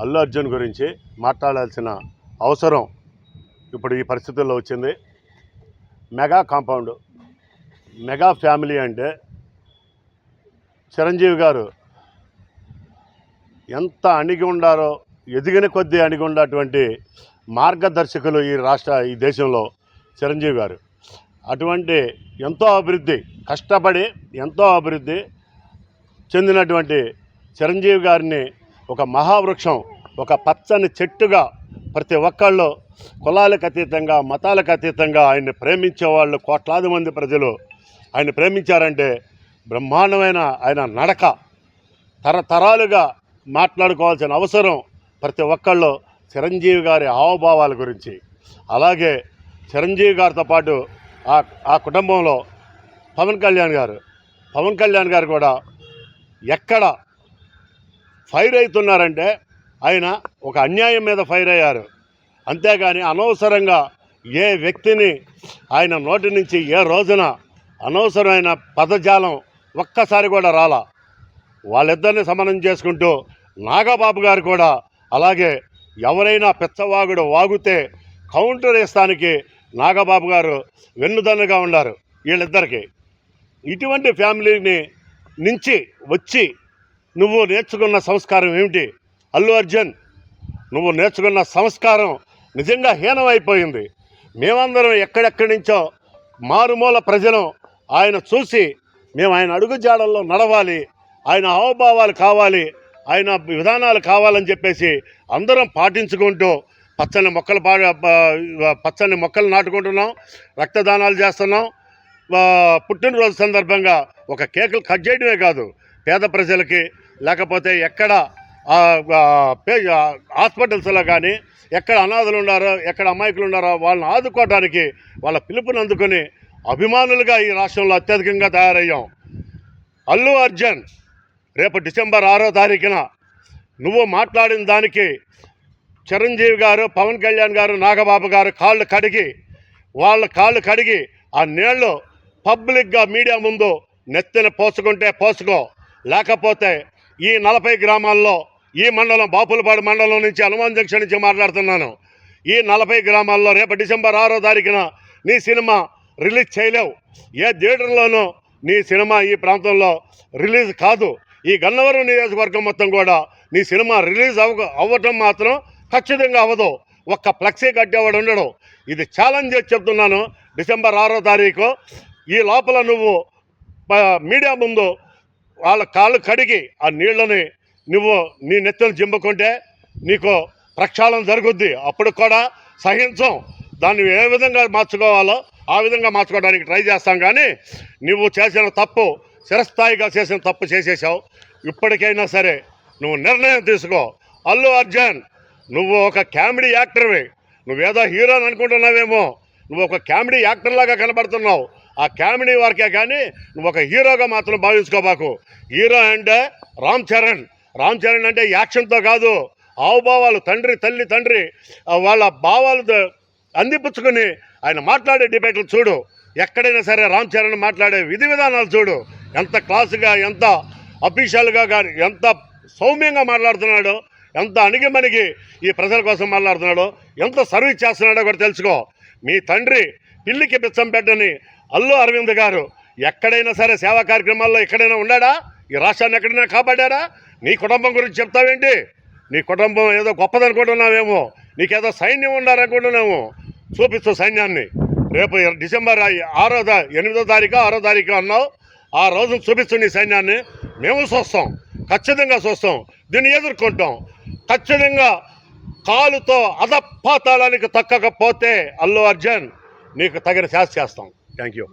అల్లు అర్జున్ గురించి మాట్లాడాల్సిన అవసరం ఇప్పుడు ఈ పరిస్థితుల్లో వచ్చింది. మెగా కాంపౌండ్, మెగా ఫ్యామిలీ అంటే చిరంజీవి గారు ఎంత అణిగి ఉండారో, ఎదిగిన కొద్దీ అణిగి ఉన్నటువంటి మార్గదర్శకులు ఈ దేశంలో చిరంజీవి గారు. అటువంటి ఎంతో అభివృద్ధి, కష్టపడి ఎంతో అభివృద్ధి చెందినటువంటి చిరంజీవి గారిని ఒక మహావృక్షం, ఒక పచ్చని చెట్టుగా ప్రతి ఒక్కళ్ళు కులాలకు అతీతంగా, మతాలకు అతీతంగా ఆయన్ని ప్రేమించేవాళ్ళు కోట్లాది మంది ప్రజలు ఆయన ప్రేమించారంటే బ్రహ్మాండమైన ఆయన నడక తరతరాలుగా మాట్లాడుకోవాల్సిన అవసరం ప్రతి ఒక్కళ్ళు చిరంజీవి గారి హావభావాల గురించి. అలాగే చిరంజీవి గారితో పాటు ఆ కుటుంబంలో పవన్ కళ్యాణ్ గారు కూడా ఎక్కడ ఫైర్ అవుతున్నారంటే ఆయన ఒక అన్యాయం మీద ఫైర్ అయ్యారు. అంతేగాని అనవసరంగా ఏ వ్యక్తిని ఆయన నోటి నుంచి ఏ రోజున అనవసరమైన పదజాలం ఒక్కసారి కూడా రాలా. వాళ్ళిద్దరిని సమన్వయం చేసుకుంటూ నాగబాబు గారు కూడా అలాగే ఎవరైనా పెచ్చవాగుడు వాగుతే కౌంటర్ వేస్తానికి నాగబాబు గారు వెన్నుదన్నుగా ఉన్నారు వీళ్ళిద్దరికి. ఇటువంటి ఫ్యామిలీని నుంచి వచ్చి నువ్వు నేర్చుకున్న సంస్కారం ఏమిటి అల్లు అర్జున్? నువ్వు నేర్చుకున్న సంస్కారం నిజంగా హీనమైపోయింది. మేమందరం ఎక్కడెక్కడి నుంచో మారుమూల ప్రజలు ఆయన చూసి మేము ఆయన అడుగుజాడల్లో నడవాలి, ఆయన హావభావాలు కావాలి, ఆయన విధానాలు కావాలని చెప్పేసి అందరం పాటించుకుంటూ పచ్చని మొక్కలు నాటుకుంటున్నాం, రక్తదానాలు చేస్తున్నాం. పుట్టినరోజు సందర్భంగా ఒక కేకులు కట్ చేయడమే కాదు, పేద ప్రజలకి లేకపోతే ఎక్కడ హాస్పిటల్స్లో కానీ ఎక్కడ అనాథలు ఉన్నారో, ఎక్కడ అమాయకులు ఉన్నారో వాళ్ళని ఆదుకోవడానికి వాళ్ళ పిలుపుని అందుకుని అభిమానులుగా ఈ రాష్ట్రంలో అత్యధికంగా తయారయ్యాం. అల్లు అర్జున్ రేపు డిసెంబర్ 6వ తారీఖున నువ్వు మాట్లాడిన దానికి చిరంజీవి గారు, పవన్ కళ్యాణ్ గారు, నాగబాబు గారు వాళ్ళ కాళ్ళు కడిగి ఆ నీళ్లు పబ్లిక్గా మీడియా ముందు నెత్తిన పోసుకుంటే పోసుకో, లేకపోతే ఈ 40 గ్రామాల్లో ఈ మండలం బాపులపాడు మండలం నుంచి హనుమాన్ జంక్షన్ నుంచి మాట్లాడుతున్నాను. ఈ 40 గ్రామాల్లో రేపు డిసెంబర్ 6వ తారీఖున నీ సినిమా రిలీజ్ చేయలేవు. ఏ థియేటర్లోనూ నీ సినిమా ఈ ప్రాంతంలో రిలీజ్ కాదు. ఈ గన్నవరం నియోజకవర్గం మొత్తం కూడా నీ సినిమా రిలీజ్ అవ్వటం మాత్రం ఖచ్చితంగా అవ్వదు. ఒక్క ఫ్లెక్సీ కట్టేవాడు ఉండడు. ఇది ఛాలెంజ్ చేసి చెప్తున్నాను. డిసెంబర్ 6వ తారీఖు ఈ లోపల నువ్వు మీడియా ముందు వాళ్ళ కాళ్ళు కడిగి ఆ నీళ్ళని నువ్వు నీ నెత్తలు జింపుకుంటే నీకు ప్రక్షాళన జరుగుద్ది. అప్పుడు కూడా సహించం. దాన్ని ఏ విధంగా మార్చుకోవాలో ఆ విధంగా మార్చుకోవడానికి ట్రై చేస్తాం. కానీ నువ్వు చేసిన తప్పు, చిరస్థాయిగా చేసిన తప్పు చేసేసావు. ఇప్పటికైనా సరే నువ్వు నిర్ణయం తీసుకో. అల్లు అర్జున్, నువ్వు ఒక కామెడీ యాక్టర్వి. నువ్వేదో హీరో అని అనుకుంటున్నావేమో, నువ్వు ఒక కామెడీ యాక్టర్లాగా కనబడుతున్నావు. ఆ కామెడీ వరకే కానీ నువ్వు ఒక హీరోగా మాత్రం భావించుకోబాకు. హీరో అంటే రామ్ చరణ్ అంటే యాక్షన్తో కాదు, హావభావాలు, తల్లి వాళ్ళ భావాలు అందిపుచ్చుకొని ఆయన మాట్లాడే డిబేట్లు చూడు. ఎక్కడైనా సరే రామ్ చరణ్ మాట్లాడే విధి విధానాలు చూడు. ఎంత క్లాసుగా, ఎంత అఫీషియల్గా కానీ, ఎంత సౌమ్యంగా మాట్లాడుతున్నాడో, ఎంత అణిగిమణిగి ఈ ప్రజల కోసం మాట్లాడుతున్నాడో, ఎంత సర్వీస్ చేస్తున్నాడో కూడా తెలుసుకో. మీ తండ్రి పిల్లికి బిచ్చం పెట్టని అల్లు అరవింద్ గారు ఎక్కడైనా సరే సేవా కార్యక్రమాల్లో ఎక్కడైనా ఉన్నాడా? ఈ రాష్ట్రాన్ని ఎక్కడైనా కాపాడారా? నీ కుటుంబం గురించి చెప్తావేంటి? నీ కుటుంబం ఏదో గొప్పదనుకుంటున్నావేమో, నీకేదో సైన్యం ఉండాలనుకుంటున్నాము. చూపిస్తూ సైన్యాన్ని రేపు డిసెంబర్ 8వ తారీఖు 6వ తారీఖు అన్నావు. ఆ రోజున చూపిస్తూ నీ సైన్యాన్ని మేము చూస్తాం, ఖచ్చితంగా చూస్తాం, దీన్ని ఎదుర్కొంటాం. ఖచ్చితంగా కాలుతో అధపాతాళానికి తక్కకపోతే అల్లు అర్జున్ నీకు తగిన శాస్తి చేస్తాం. Thank you.